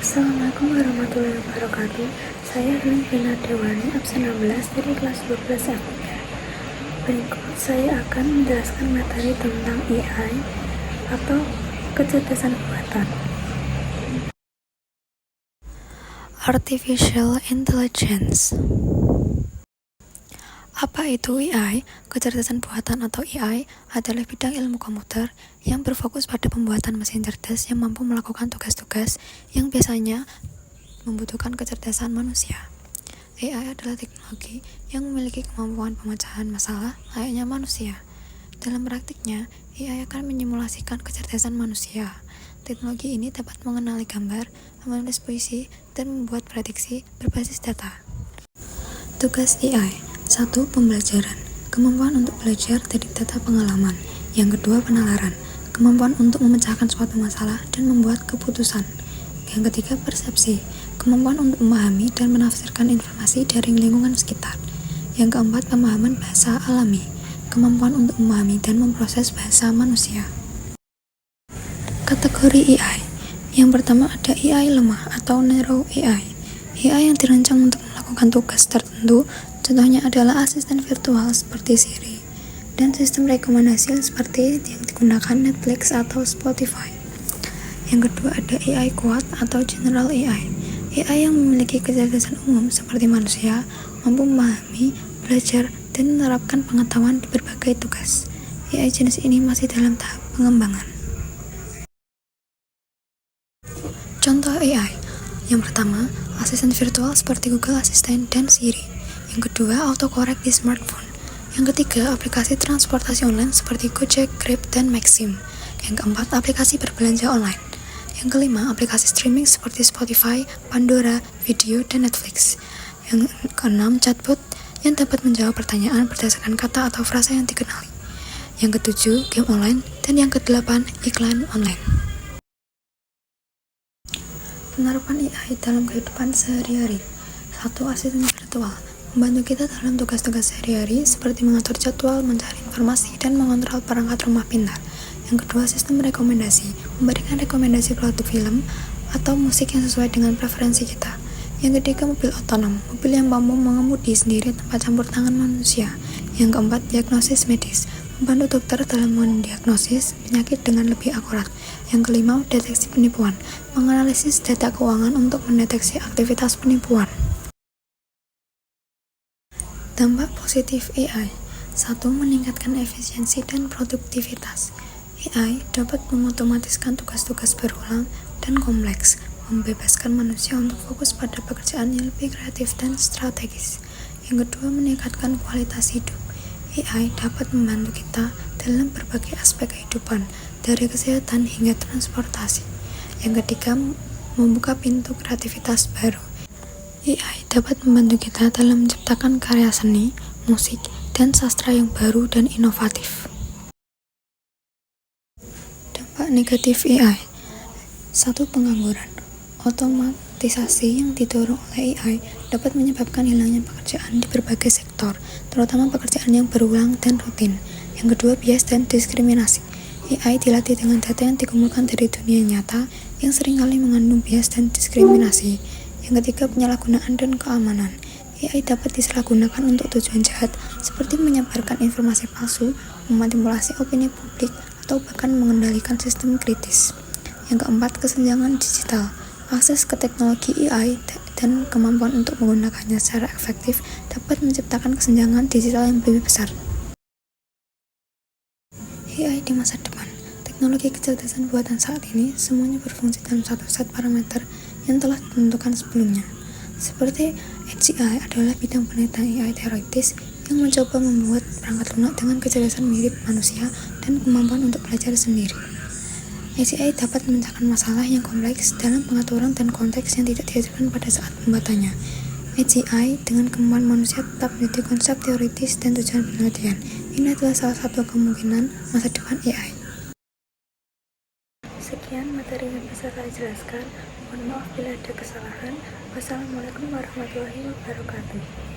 Assalamualaikum warahmatullahi wabarakatuh. Saya Rin Vina Dewani, absen 16 dari kelas 12 F3. Berikut saya akan menjelaskan materi tentang AI atau kecerdasan buatan. Artificial Intelligence. Apa itu AI? Kecerdasan buatan atau AI adalah bidang ilmu komputer yang berfokus pada pembuatan mesin cerdas yang mampu melakukan tugas-tugas yang biasanya membutuhkan kecerdasan manusia. AI adalah teknologi yang memiliki kemampuan pemecahan masalah layaknya manusia. Dalam praktiknya, AI akan menyimulasikan kecerdasan manusia. Teknologi ini dapat mengenali gambar, menulis puisi, dan membuat prediksi berbasis data. Tugas AI: 1. Pembelajaran, kemampuan untuk belajar dari data pengalaman. Yang kedua, penalaran, kemampuan untuk memecahkan suatu masalah dan membuat keputusan. Yang ketiga, persepsi, kemampuan untuk memahami dan menafsirkan informasi dari lingkungan sekitar. Yang keempat, pemahaman bahasa alami, kemampuan untuk memahami dan memproses bahasa manusia. Kategori AI. Yang pertama ada AI lemah atau narrow AI. AI yang dirancang untuk melakukan tugas tertentu, contohnya adalah asisten virtual seperti Siri, dan sistem rekomendasi seperti yang digunakan Netflix atau Spotify. Yang kedua ada AI kuat atau general AI. AI yang memiliki kecerdasan umum seperti manusia, mampu memahami, belajar, dan menerapkan pengetahuan di berbagai tugas. AI jenis ini masih dalam tahap pengembangan. Contoh AI. Yang pertama, asisten virtual seperti Google Assistant dan Siri. Yang kedua, autocorrect di smartphone. Yang ketiga, aplikasi transportasi online seperti Gojek, Grab, dan Maxim. Yang keempat, aplikasi berbelanja online. Yang kelima, aplikasi streaming seperti Spotify, Pandora, Video, dan Netflix. Yang keenam, chatbot yang dapat menjawab pertanyaan berdasarkan kata atau frasa yang dikenali. Yang ketujuh, game online. Dan yang kedelapan, iklan online. Penerapan AI dalam kehidupan sehari-hari. 1. Asisten virtual membantu kita dalam tugas-tugas sehari-hari seperti mengatur jadwal, mencari informasi, dan mengontrol perangkat rumah pintar. Yang kedua, sistem rekomendasi memberikan rekomendasi produk film atau musik yang sesuai dengan preferensi kita. Yang ketiga, mobil otonom, mobil yang mampu mengemudi sendiri tanpa campur tangan manusia. Yang keempat, diagnosis medis, membantu dokter dalam mendiagnosis penyakit dengan lebih akurat. Yang kelima, deteksi penipuan, menganalisis data keuangan untuk mendeteksi aktivitas penipuan. Dampak positif AI. 1. Meningkatkan efisiensi dan produktivitas. AI dapat mengotomatiskan tugas-tugas berulang dan kompleks, membebaskan manusia untuk fokus pada pekerjaan yang lebih kreatif dan strategis. Yang kedua, meningkatkan kualitas hidup. AI dapat membantu kita dalam berbagai aspek kehidupan, dari kesehatan hingga transportasi. Yang ketiga, membuka pintu kreativitas baru. AI dapat membantu kita dalam menciptakan karya seni, musik, dan sastra yang baru dan inovatif. Dampak negatif AI. 1. Pengangguran. Otomatisasi yang didorong oleh AI dapat menyebabkan hilangnya pekerjaan di berbagai sektor, terutama pekerjaan yang berulang dan rutin. Yang kedua, bias dan diskriminasi. AI dilatih dengan data yang dikumpulkan dari dunia nyata yang seringkali mengandung bias dan diskriminasi. Yang ketiga, penyalahgunaan dan keamanan. AI dapat disalahgunakan untuk tujuan jahat, seperti menyebarkan informasi palsu, memanipulasi opini publik, atau bahkan mengendalikan sistem kritis. Yang keempat, kesenjangan digital. Akses ke teknologi AI dan kemampuan untuk menggunakannya secara efektif dapat menciptakan kesenjangan digital yang lebih besar. AI di masa depan. Teknologi kecerdasan buatan saat ini semuanya berfungsi dalam satu set parameter yang telah ditentukan sebelumnya. Seperti AGI adalah bidang penelitian AI teoritis yang mencoba membuat perangkat lunak dengan kecerdasan mirip manusia dan kemampuan untuk belajar sendiri. AGI dapat memecahkan masalah yang kompleks dalam pengaturan dan konteks yang tidak diajarkan pada saat pembuatannya. AGI dengan kemampuan manusia tetap menjadi konsep teoritis dan tujuan penelitian. Ini adalah salah satu kemungkinan masa depan AI. Sekian materi yang bisa saya jelaskan. Mohon maaf bila ada kesalahan. Wassalamualaikum warahmatullahi wabarakatuh.